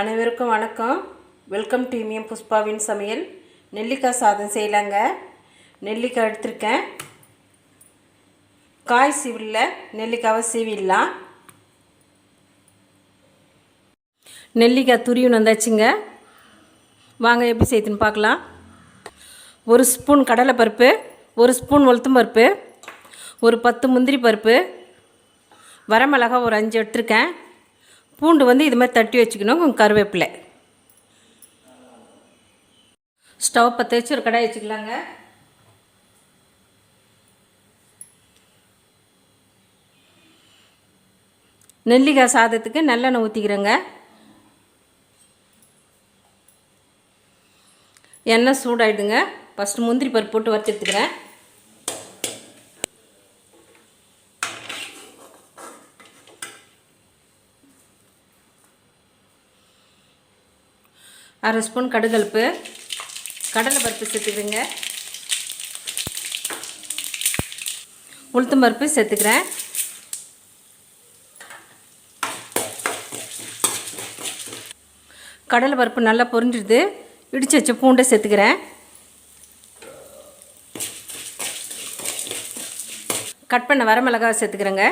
அனைவருக்கும் வணக்கம். Welcome to இமியம் புஷ்பாவின் சமையல். நெல்லிக்காய் சாதம் செய்யலாங்க. நெல்லிக்காய் எடுத்துருக்கேன். காய் சீவில்ல, நெல்லிக்காவை சீவிடலாம். நெல்லிக்காய் துருவின்னு வந்தாச்சுங்க. வாங்க எப்படி செய்யுதுன்னு பார்க்கலாம். 1 ஸ்பூன் கடலைப்பருப்பு, 1 ஸ்பூன் உளுத்தம் பருப்பு, ஒரு 10 முந்திரி பருப்பு, வரமிளகா ஒரு 5 எடுத்துருக்கேன். பூண்டு இது மாதிரி தட்டி வச்சுக்கணும். கொஞ்சம் கருவேப்பிலை. ஸ்டவ் பற்ற வச்சு ஒரு கடாய் வச்சுக்கலாங்க. நெல்லிக்காய் சாதத்துக்கு நல்லெண்ணெய் ஊற்றிக்கிறேங்க. எண்ணெய் சூடாயிடுங்க. ஃபஸ்ட்டு முந்திரி பருப்பு போட்டு வறுத்து எடுத்துக்கிறேன். அரை ஸ்பூன் கடுகல்ப்பு, கடலை பருப்பு சேர்த்துக்கிறேங்க. உளுத்தம் பருப்பு சேர்த்துக்கிறேன். கடலை பருப்பு நல்லா பொரிஞ்சிடுது. இடித்து வச்ச பூண்டை சேர்த்துக்கிறேன். கட் பண்ண வரமிளகாய் சேர்த்துக்கிறேங்க.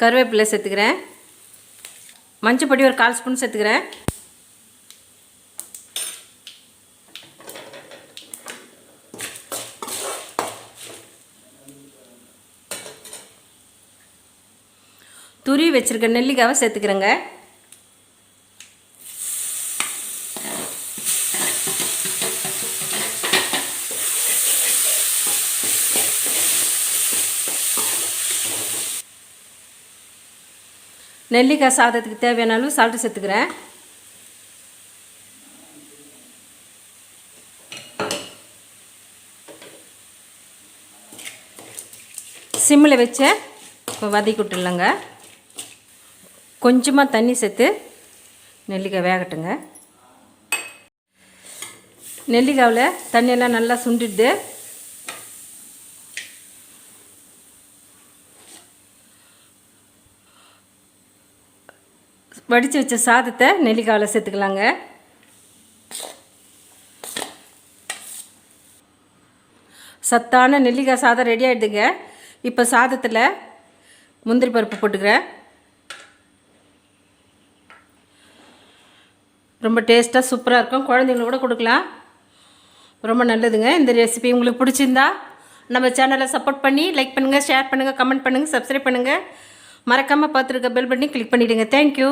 கருவேப்பிலை சேர்த்துக்கிறேன். மஞ்சப்பொடி ஒரு 1/4 ஸ்பூன் சேர்த்துக்கிறேன். துருவி வச்சுருக்க நெல்லிக்காவை சேர்த்துக்கிறேங்க. நெல்லிக்காய் சாதத்துக்கு தேவையான அளவு சால்ட்டு சேர்த்துக்கிறேன். சிம்மில் வச்சு இப்போ வதக்கி விட்டுடலாங்க. கொஞ்சமாக தண்ணி சேர்த்து நெல்லிக்காய் வேகட்டுங்க. நெல்லிக்காவில் தண்ணியெல்லாம் நல்லா சுண்டிடுது. வடித்து வச்ச சாதத்தை நெல்லிக்காயில் சேர்த்துக்கலாங்க. சத்தான நெல்லிக்காய் சாதம் ரெடி ஆகிடுதுங்க. இப்போ சாதத்தில் முந்திரி பருப்பு போட்டுக்கிறேன். ரொம்ப டேஸ்ட்டாக சூப்பராக இருக்கும். குழந்தைங்களுக்கு கூட கொடுக்கலாம். ரொம்ப நல்லதுங்க. இந்த ரெசிபி உங்களுக்கு பிடிச்சிருந்தா நம்ம சேனலை சப்போர்ட் பண்ணி லைக் பண்ணுங்கள், ஷேர் பண்ணுங்கள், கமெண்ட் பண்ணுங்கள், சப்ஸ்கிரைப் பண்ணுங்கள். மறக்காமல் பார்த்துருக்க பெல் பட்டனை கிளிக் பண்ணிவிடுங்க. தேங்க்யூ.